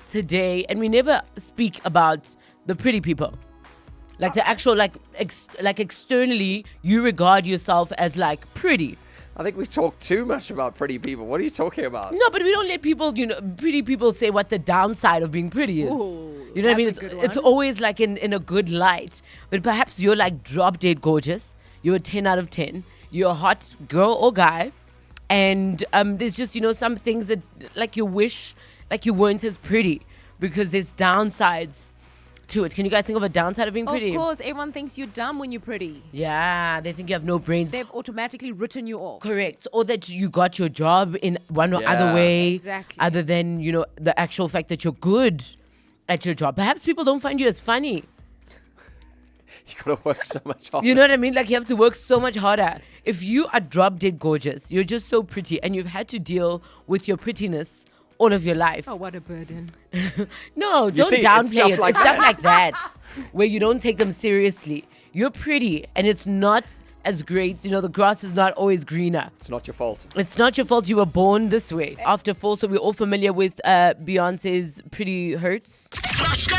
today, and we never speak about the pretty people. Like the actual, like externally, you regard yourself as like pretty. I think we talk too much about pretty people. What are you talking about? No, but we don't let people, pretty people say what the downside of being pretty is. Ooh, you know what I mean? that's a good It's one. always like in a good light. But perhaps you're like drop dead gorgeous. You're a 10 out of 10. You're a hot girl or guy. And there's just, some things that like you wish like you weren't as pretty because there's downsides to it. Can you guys think of a downside of being pretty? Of course, everyone thinks you're dumb when you're pretty. Yeah, they think you have no brains. They've automatically written you off. Correct. Or that you got your job in one or other Yeah. way. Exactly. Other than, the actual fact that you're good at your job. Perhaps people don't find you as funny. You gotta work so much harder. You know what I mean? Like you have to work so much harder. If you are drop dead gorgeous, you're just so pretty and you've had to deal with your prettiness all of your life. Oh, what a burden. No, don't see, it's downplay stuff it. like It's stuff that. like that where you don't take them seriously. You're pretty and it's not as great. The grass is not always greener. It's not your fault. It's not your fault you were born this way. After fall, so we're all familiar with Beyonce's Pretty Hurts. Let's go.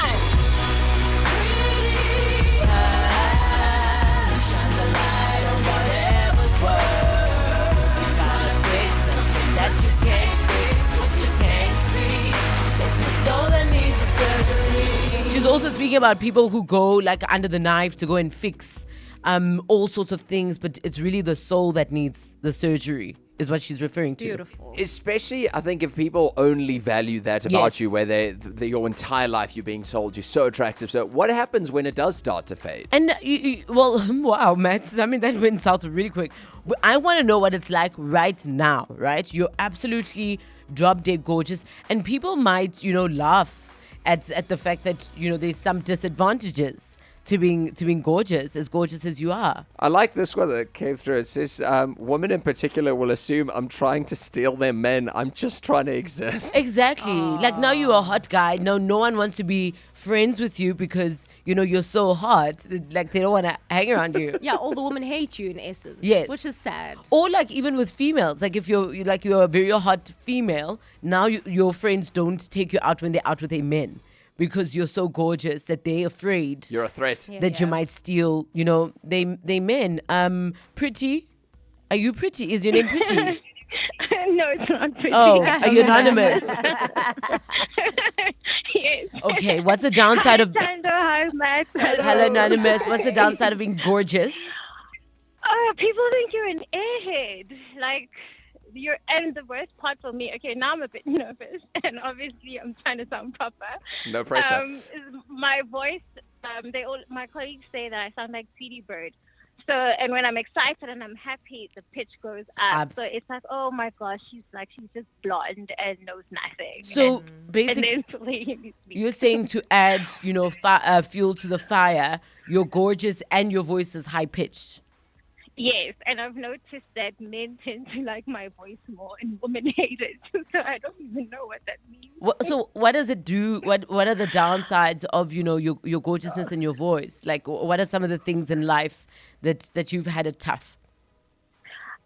She's also speaking about people who go like under the knife to go and fix all sorts of things, but it's really the soul that needs the surgery, is what she's referring to. Beautiful. Especially, I think, if people only value that about Yes. you, where your entire life you're being sold, you're so attractive. So what happens when it does start to fade? And, well, wow, Matt, I mean, that went south really quick. But I want to know what it's like right now, right? You're absolutely drop dead gorgeous. And people might, laugh at the fact that, there's some disadvantages to being gorgeous as you are. I like this one that came through. It says, women in particular will assume I'm trying to steal their men. I'm just trying to exist. Exactly. Like now you're a hot guy. No one wants to be friends with you because, you're so hot. Like they don't want to hang around you. Yeah, all the women hate you in essence. Yes. Which is sad. Or like even with females, like if you're a very hot female, now your friends don't take you out when they're out with their men because you're so gorgeous that they're afraid You're a threat. Yeah. that you might steal, they men. Pretty? Are you pretty? Is your name Pretty? No, it's not pretty. Oh, are you anonymous? Yes. Okay, what's the downside of... Thando, hi, Matt. Hello, anonymous. What's the downside of being gorgeous? People think you're an airhead. Like, and the worst part for me, okay, now I'm a bit nervous, and obviously I'm trying to sound proper. No pressure. Is my voice, my colleagues say that I sound like Tweety Bird. So, and when I'm excited and I'm happy, the pitch goes up. So it's like, oh my gosh, she's just blonde and knows nothing. So and basically, then playing you're saying to add, fuel to the fire, you're gorgeous and your voice is high pitched. Yes, and I've noticed that men tend to like my voice more and women hate it. So I don't even know what that means. So what does it do? What are the downsides of, your gorgeousness and your voice? Like, what are some of the things in life that you've had it tough?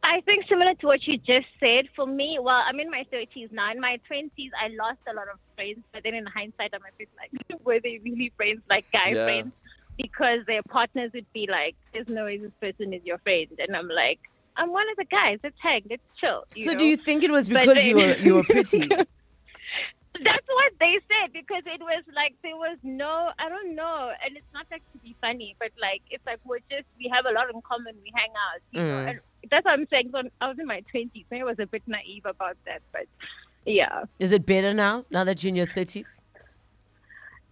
I think similar to what you just said, for me, well, I'm in my 30s now. In my 20s, I lost a lot of friends. But then in hindsight, I'm a bit like, were they really friends, like guy Yeah. friends? Because their partners would be like, there's no way this person is your friend. And I'm like, I'm one of the guys. Let's hang. Let's chill. So know? do you think it was But because then- you were pretty? That's what they said, because it was like there was no, I don't know, and it's not like to be funny, but like it's like we have a lot in common, we hang out, you know, and that's what I'm saying. So I was in my 20s, maybe I was a bit naive about that, but yeah. Is it better now that you're in your 30s?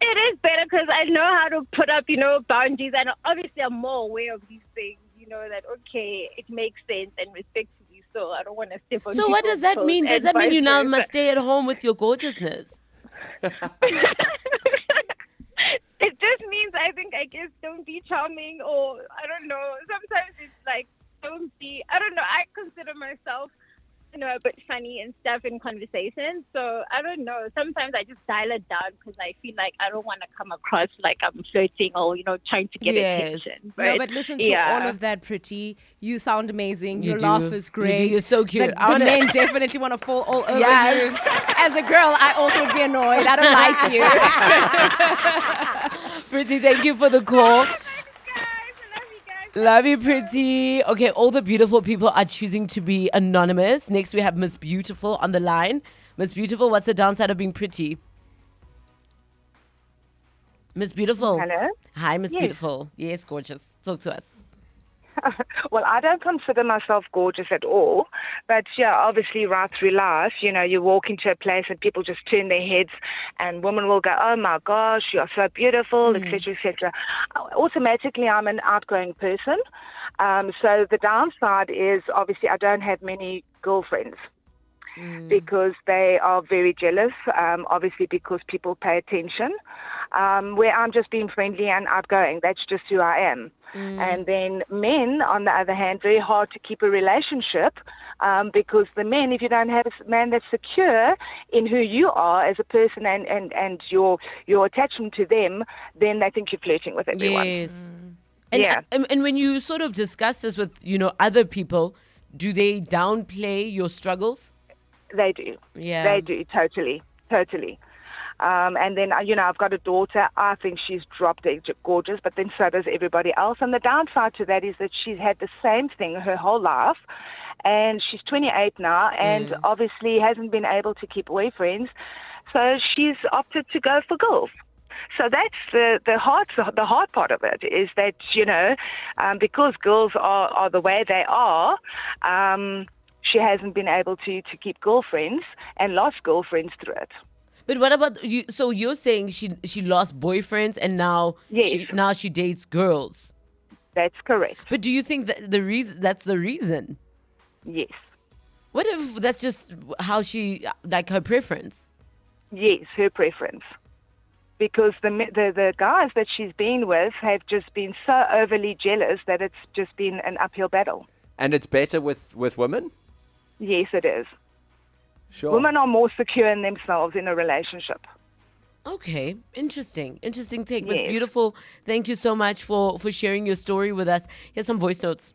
It is better because I know how to put up, boundaries, and obviously I'm more aware of these things, that, okay, it makes sense and respectfully so. I don't want to step on So what does that people's mean? toes Does that and mean you vice now versa. must stay at home with your gorgeousness? It just means I guess don't be charming, or I don't know. Sometimes it's like don't be. I don't know. I consider myself a bit funny and stuff in conversation. So I don't know. Sometimes I just dial it down because I feel like I don't want to come across like I'm flirting or, trying to get Yes. attention. No, but listen to all of that, Pretty. You sound amazing. Your laugh is great. You're so cute. The men definitely want to fall all over Yes. you. As a girl, I also would be annoyed. I don't like you. Pretty, thank you for the call. Guys, I love you guys. Love you, Pretty. Okay, all the beautiful people are choosing to be anonymous. Next, we have Miss Beautiful on the line. Miss Beautiful, what's the downside of being pretty? Miss Beautiful. Hello? Hi, Miss Yes. Beautiful. Yes, gorgeous. Talk to us. Well, I don't consider myself gorgeous at all. But yeah, obviously right through life, you walk into a place and people just turn their heads and women will go, oh my gosh, you're so beautiful, etc., etc. Automatically, I'm an outgoing person. So the downside is obviously I don't have many girlfriends. Because they are very jealous, obviously because people pay attention, where I'm just being friendly and outgoing. That's just who I am. And then men, on the other hand, very hard to keep a relationship because the men, if you don't have a man that's secure in who you are as a person and your attachment to them, then they think you're flirting with everyone. Yes. Yeah. And when you sort of discuss this with, other people, do they downplay your struggles? They do. Yeah. They do, totally. And then, I've got a daughter. I think she's drop dead gorgeous, but then so does everybody else. And the downside to that is that she's had the same thing her whole life. And she's 28 now and obviously hasn't been able to keep boyfriends. So she's opted to go for girls. So that's the hard part of it is that, because girls are the way they are, she hasn't been able to keep girlfriends and lost girlfriends through it. But what about you? So you're saying she lost boyfriends and now she dates girls. That's correct. But do you think that that's the reason? Yes. What if that's just how she like her preference? Yes, her preference. Because the guys that she's been with have just been so overly jealous that it's just been an uphill battle. And it's better with women? Yes, it is. Sure. Women are more secure in themselves in a relationship. Okay, interesting take. Miss Yes. Beautiful, thank you so much for sharing your story with us. Here's some voice notes.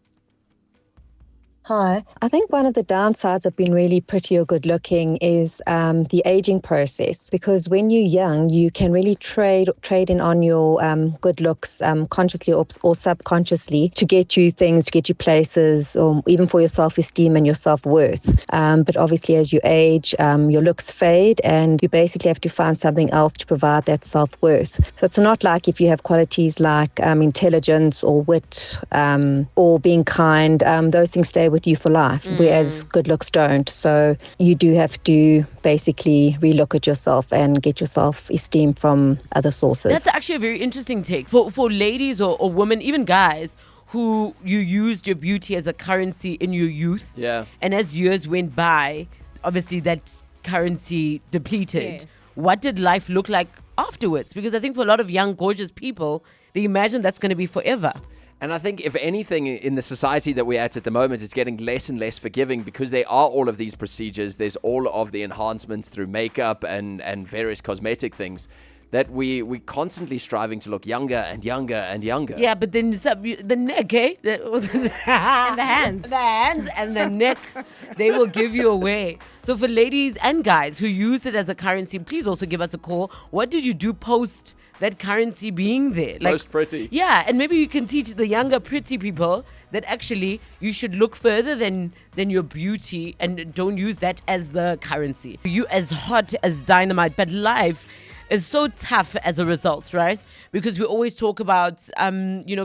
Hi. I think one of the downsides of being really pretty or good looking is the aging process, because when you're young, you can really trade in on your good looks consciously or subconsciously to get you things, to get you places, or even for your self-esteem and your self-worth. But obviously as you age, your looks fade and you basically have to find something else to provide that self-worth. So it's not like if you have qualities like intelligence or wit or being kind, those things stay with you for life, whereas good looks don't. So you do have to basically relook at yourself and get your self-esteem from other sources. That's actually a very interesting take for ladies or women, even guys, who you used your beauty as a currency in your youth. Yeah. And as years went by, obviously that currency depleted. Yes. What did life look like afterwards? Because I think for a lot of young, gorgeous people, they imagine that's going to be forever. And I think if anything in the society that we're at the moment, it's getting less and less forgiving because there are all of these procedures. There's all of the enhancements through makeup and various cosmetic things that we're constantly striving to look younger and younger and younger. Yeah, but then the neck, eh? And the hands. The hands and the neck, they will give you away. So for ladies and guys who use it as a currency, please also give us a call. What did you do post that currency being there? Most pretty. Yeah, and maybe you can teach the younger pretty people that actually you should look further than your beauty and don't use that as the currency. You as hot as dynamite, but life is so tough as a result, right? Because we always talk about,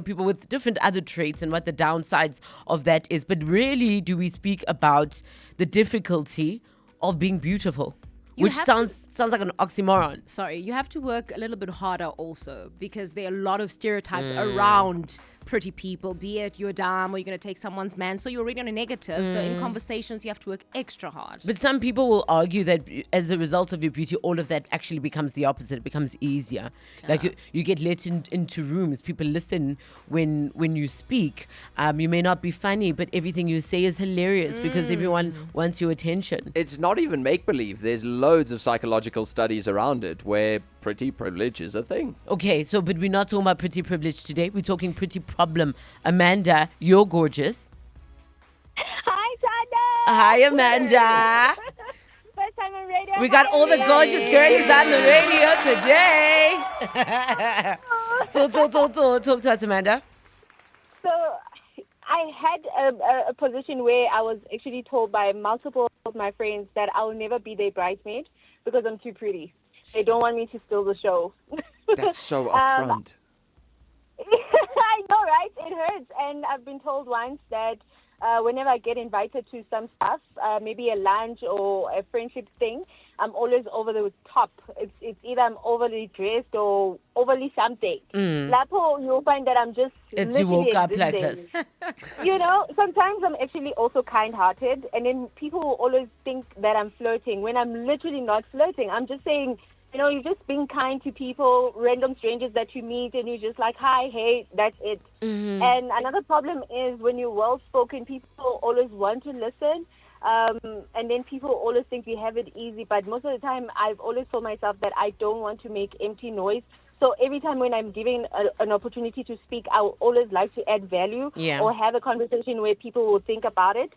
people with different other traits and what the downsides of that is. But rarely do we speak about the difficulty of being beautiful, which sounds like an oxymoron. Sorry, you have to work a little bit harder also because there are a lot of stereotypes around pretty people, be it you're dumb or you're going to take someone's man. So you're already on a negative. So in conversations, you have to work extra hard. But some people will argue that as a result of your beauty, all of that actually becomes the opposite. It becomes easier. Like you get let into rooms. People listen when you speak. You may not be funny, but everything you say is hilarious because everyone wants your attention. It's not even make-believe. There's loads of psychological studies around it where pretty privilege is a thing. Okay, so but we're not talking about pretty privilege today. We're talking pretty problem. Amanda, you're gorgeous. Hi, Thando. Hi, Amanda. First time on radio. We got Hi, all the everyone. gorgeous girlies on the radio today. Talk to us, Amanda. So I had a position where I was actually told by multiple of my friends that I will never be their bridesmaid because I'm too pretty. They don't want me to steal the show. That's so upfront. I know, right? It hurts. And I've been told once that whenever I get invited to some stuff, maybe a lunch or a friendship thing, I'm always over the top. It's either I'm overly dressed or overly something. Lapo, you'll find that I'm just It's you woke up like this. You know, sometimes I'm actually also kind-hearted, and then people will always think that I'm flirting when I'm literally not flirting. I'm just saying, you know, you're just being kind to people, random strangers that you meet, and you're just like, hi, hey, that's it. And another problem is when you're well-spoken, people always want to listen. And then people always think we have it easy, but most of the time I've always told myself that I don't want to make empty noise. So every time when I'm given an opportunity to speak, I would always like to add value or have a conversation where people will think about it.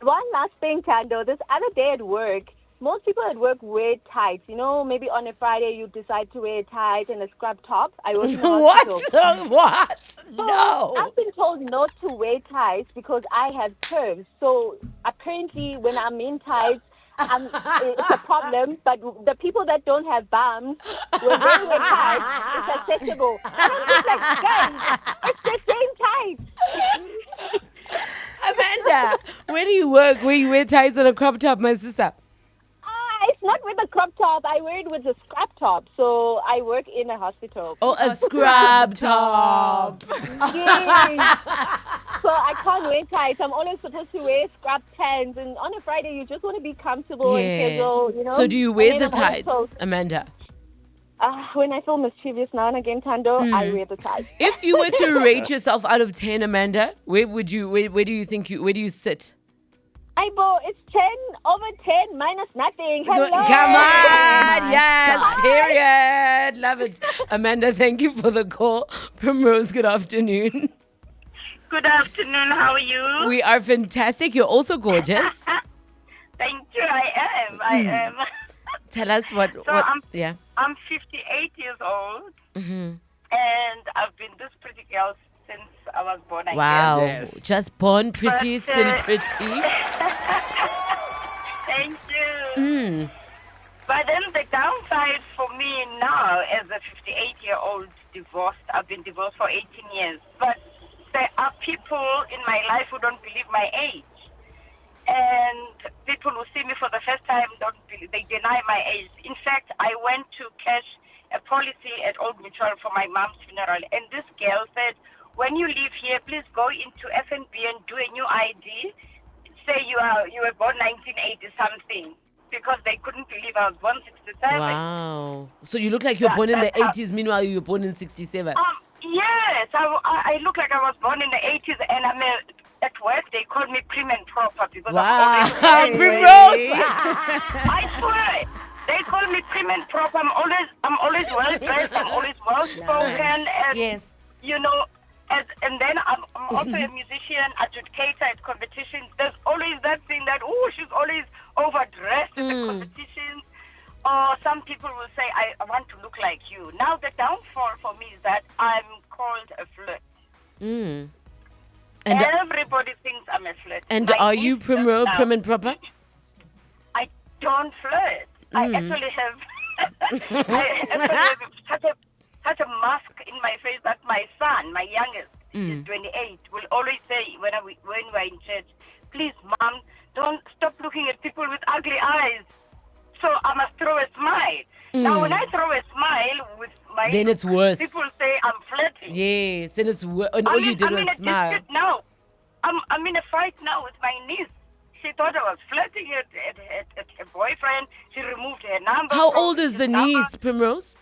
One last thing, Thando, this other day at work, most people at work wear tights. You know, maybe on a Friday you decide to wear a tight and a scrub top. I work in a hospital. What? So No. I've been told not to wear tights because I have curves. So apparently when I'm in tights, it's a problem. But the people that don't have bums, when they wear tights, it's acceptable. And I'm just like, guys, it's the same tights. Amanda, where do you work? Where you wear tights and a crop top, my sister? It's not with a crop top. I wear it with a scrub top. So I work in a hospital. Oh, a scrub top. Yes. So I can't wear tights. I'm always supposed to wear scrub pants. And on a Friday, you just want to be comfortable and casual, you know. So do you wear And the then I'm tights, also- Amanda? When I feel mischievous now and again, Thando, I wear the tights. If you were to rate yourself out of 10, Amanda, where do you sit? Aibo, it's 10 over 10 minus nothing. Hello. Come on, yes, period. Love it. Amanda, thank you for the call. Primrose, good afternoon. Good afternoon. How are you? We are fantastic. You're also gorgeous. Thank you. I am. Tell us what. I'm 58 years old, and I've been this pretty girl since I was born. I Wow. Yes. Just born pretty, But, still pretty. Thank you. But then the downside for me now, as a 58-year-old divorced, I've been divorced for 18 years. But there are people in my life who don't believe my age. And people who see me for the first time don't believe, they deny my age. In fact, I went to cash a policy at Old Mutual for my mom's funeral. And this girl said, when you leave here, please go into FNB and do a new ID. Say you were born 1980 something, because they couldn't believe I was born 67. Wow. So you look like you're born in the 80s, meanwhile you were born in 67. Yes, I look like I was born in the 80s, and at work they call me prim and proper because Wow. I'm Primrose. I swear. They call me prim and proper. I'm always well dressed. I'm always well spoken. And, Yes. you know, and then I'm also a musician, adjudicator at competitions. There's always that thing that, she's always overdressed at the competitions. Or some people will say, I want to look like you. Now, the downfall for me is that I'm called a flirt. And Everybody thinks I'm a flirt. and My are you niece just prim now- and proper? I don't flirt. I actually have, such a mask in my face that my son, my youngest, is 28, will always say when we're in church, please, Mom, don't stop looking at people with ugly eyes. So I must throw a smile. Now, when I I throw a smile with my Then it's worse. People say I'm flirting. Yes, and it's and all you did I'm was in a smile. dispute now. I'm in a fight now with my niece. She thought I was flirting at her boyfriend. She removed her number. How from old is his the number. niece, Primrose?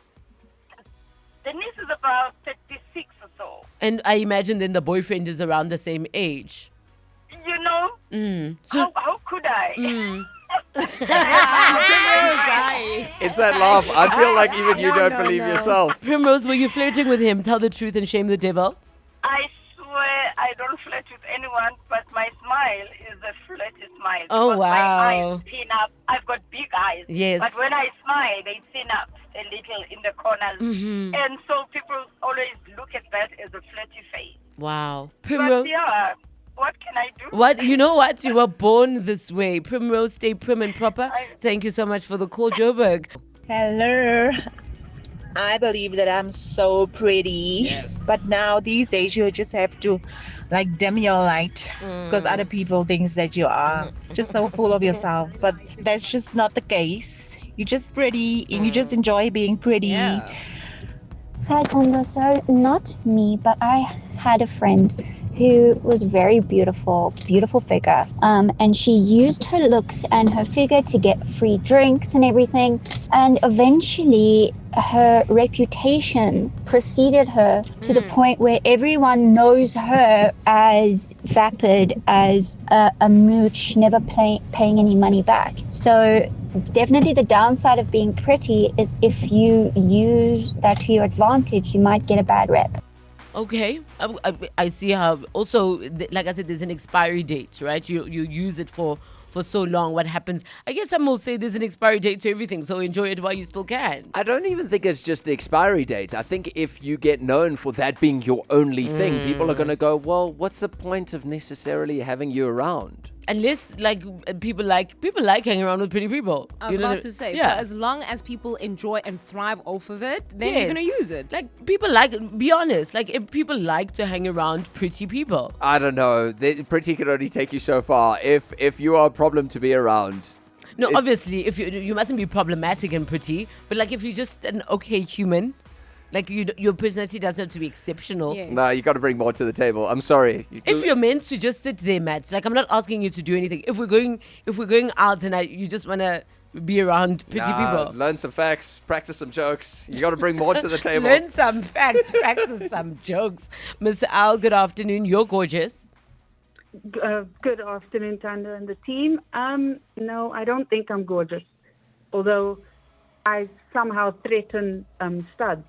The niece is about 36 or so. And I imagine then the boyfriend is around the same age. You know? So How could I? It's that laugh. I feel like even you don't believe yourself. Primrose, were you flirting with him? Tell the truth and shame the devil. I swear I don't flirt with anyone, but my smile is a flirty smile. Oh, because my wow. eyes thin up. I've got big eyes. Yes. But when I smile, they thin up a little in the corners. Mm-hmm. And so people always look at that as a flirty face. Wow. But Primrose. yeah, what can I do? What? You know what? You were born this way. Primrose, stay prim and proper. Thank you so much for the call, Joburg. Hello. I believe that I'm so pretty. Yes. But now these days you just have to like dim your light because other people thinks that you are just so full of yourself. But that's just not the case. You're just pretty and you just enjoy being pretty. Yeah. Hi, Thando. So, not me, but I had a friend who was very beautiful figure. And she used her looks and her figure to get free drinks and everything. And eventually, her reputation preceded her to the point where everyone knows her as vapid, as a mooch, never paying any money back. So definitely the downside of being pretty is if you use that to your advantage, you might get a bad rep. Okay. I see how also, like I said, there's an expiry date, right? You use it for so long. What happens? I guess some will say there's an expiry date to everything, so enjoy it while you still can. I don't even think it's just the expiry date. I think if you get known for that being your only thing, people are going to go, well, what's the point of necessarily having you around? Unless people like hanging around with pretty people. I was about to say, yeah. for as long as people enjoy and thrive off of it, then you're going to use it. Like people be honest, like if people like to hang around pretty people. I don't know. Pretty can only take you so far. If you are a problem to be around. No, obviously, if you mustn't be problematic and pretty, but like if you're just an okay human, like your personality doesn't have to be exceptional. Yes. No, you got to bring more to the table. I'm sorry. If you're meant to just sit there, Matt, like I'm not asking you to do anything. If we're going out and you just want to be around pretty people. Learn some facts, practice some jokes. You got to bring more to the table. Learn some facts, practice some jokes. Miss Al, good afternoon. You're gorgeous. Good afternoon, Thando and the team. No, I don't think I'm gorgeous, although I somehow threaten studs.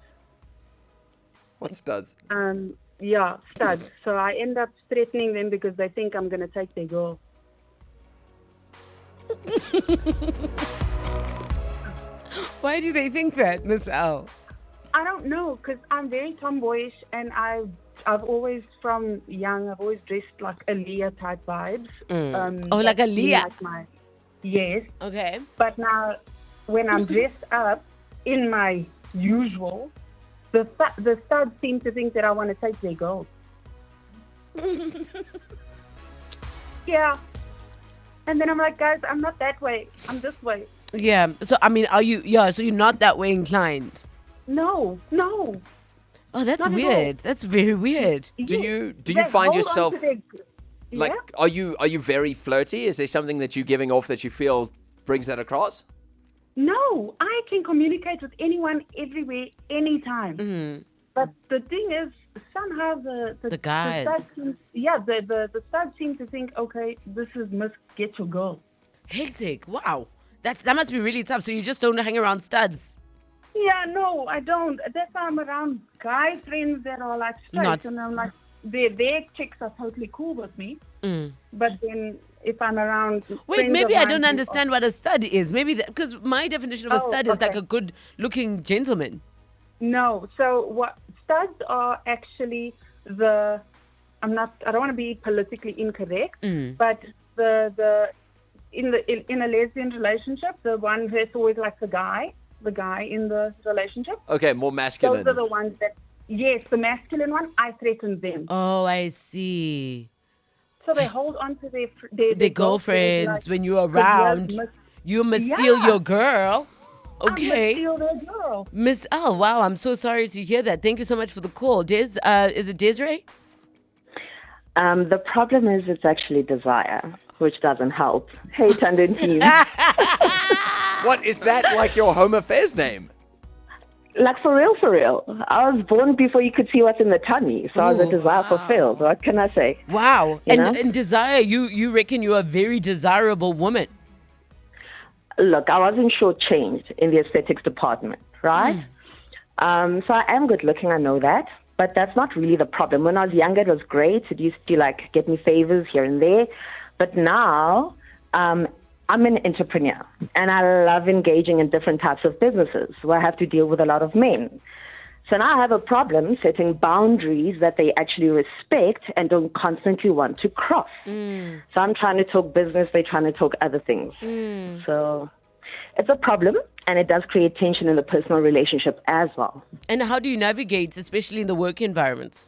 What studs? Yeah, studs. So I end up threatening them because they think I'm going to take their girl. Why do they think that, Miss Al? I don't know, because I'm very tomboyish, and I've always, from young, I've always dressed like Aaliyah type vibes. Like Aaliyah? Yes. Okay. But now, when I'm dressed up in my usual, the studs seem to think that I want to take their girls. Yeah. And then I'm like, guys, I'm not that way. I'm this way. Yeah. So, I mean, so you're not that way inclined? No. Oh, that's Not at weird. That's very weird. Do you They find hold on yourself to their- like Yeah? are you very flirty? Is there something that you're giving off that you feel brings that across? No, I can communicate with anyone, everywhere, anytime. Mm-hmm. But the thing is, somehow the guys. the studs seem to think, okay, this must get your girl. Hectic. Wow. That must be really tough. So you just don't hang around studs? Yeah, no, I don't. That's why I'm around guy friends that are like straight, and I'm like, their chicks are totally cool with me. But then if I'm around, Wait, friends maybe of I mine don't who understand what a stud is. Maybe because my definition of a stud is like a good-looking gentleman. No, so what studs are actually I don't want to be politically incorrect, but in a lesbian relationship, the one that's always like the guy in the relationship. Okay, more masculine. Those are the ones that, yes, the masculine one, I threaten them. Oh, I see. So they hold on to their Girlfriends like, when you're around. You must steal your girl. Okay. I'm still that girl. Miss L, wow, I'm so sorry to hear that. Thank you so much for the call. Is it Desiree? The problem is it's actually desire, which doesn't help. Hey, Thando and team. What is that like your home affairs name? Like, for real, for real. I was born before you could see what's in the tummy, so I was a desire fulfilled. What can I say? Wow. You know? And desire, you reckon you're a very desirable woman. Look, I wasn't shortchanged in the aesthetics department, right? So I am good looking, I know that. But that's not really the problem. When I was younger, it was great. It used to like get me favors here and there. But now, I'm an entrepreneur, and I love engaging in different types of businesses where I have to deal with a lot of men. So now I have a problem setting boundaries that they actually respect and don't constantly want to cross. So I'm trying to talk business, they're trying to talk other things. So it's a problem, and it does create tension in the personal relationship as well. And how do you navigate, especially in the work environment?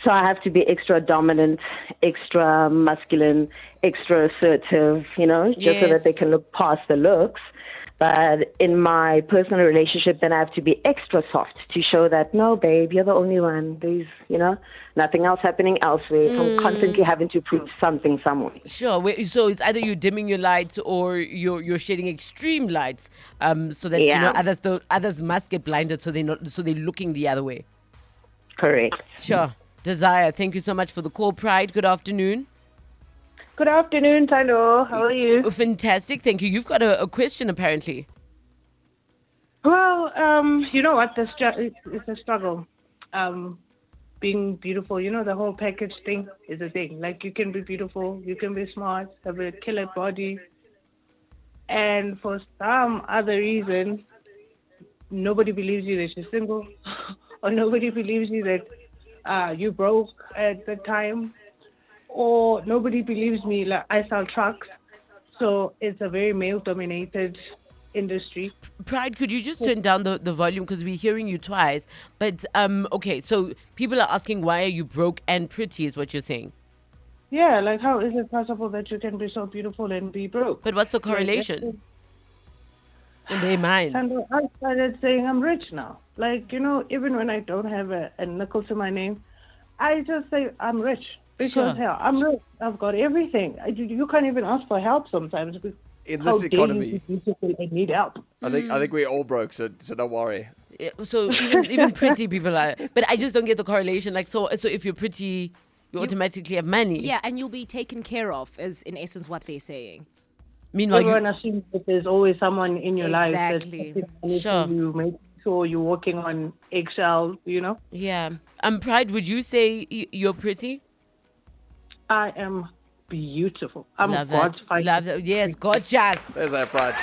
So I have to be extra dominant, extra masculine, extra assertive, just so that they can look past the looks. But in my personal relationship, then I have to be extra soft to show that, no, babe, you're the only one. There's, nothing else happening elsewhere. So I'm constantly having to prove something somewhere. Sure. So it's either you're dimming your lights or you're shedding extreme lights, so that others must get blinded, so they're looking the other way. Correct. Sure. Desire, thank you so much for the call. Pride, good afternoon. Good afternoon, Thando. How are you? Fantastic, thank you. You've got a question, apparently. Well, you know what? It's a struggle. Being beautiful, the whole package thing is a thing. Like, you can be beautiful, you can be smart, have a killer body, and for some other reason, nobody believes you that you're single, or nobody believes you that you broke at the time, or nobody believes me like I sell trucks. So it's a very male-dominated industry. Pride, could you just turn down the volume, because we're hearing you twice? But okay, so people are asking, why are you broke and pretty, is what you're saying? Yeah, like, how is it possible that you can be so beautiful and be broke? But what's the correlation in their minds? And I started saying I'm rich now. Like, even when I don't have a nickel to my name, I just say I'm rich. Because, hell, I'm rich. I've got everything. You can't even ask for help sometimes. In this economy, I need help. I think we're all broke, so don't worry. Yeah, so even pretty people are, but I just don't get the correlation. Like, so if you're pretty, you automatically have money. Yeah, and you'll be taken care of, is in essence what they're saying. Meanwhile, everyone assumes that there's always someone in your life. Exactly. Sure. You make sure you're walking on eggshells, Yeah. Pride, would you say you're pretty? I am beautiful. I'm Love God's that. fighter. Love that. Yes, gorgeous. There's that, Pride.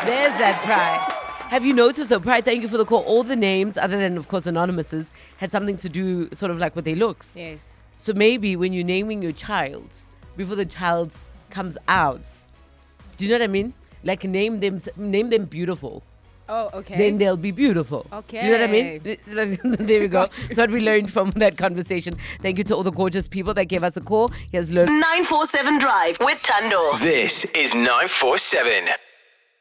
There's that Pride. Have you noticed, though, Pride, thank you for the call, all the names, other than, of course, anonymouses, had something to do sort of like with their looks. Yes. So maybe when you're naming your child, before the child comes out, do you know what I mean? Like, name them beautiful. Oh, okay. Then they'll be beautiful. Okay. Do you know what I mean? There we go. That's what we learned from that conversation. Thank you to all the gorgeous people that gave us a call. Here's 947 Drive with Thando. This is 947.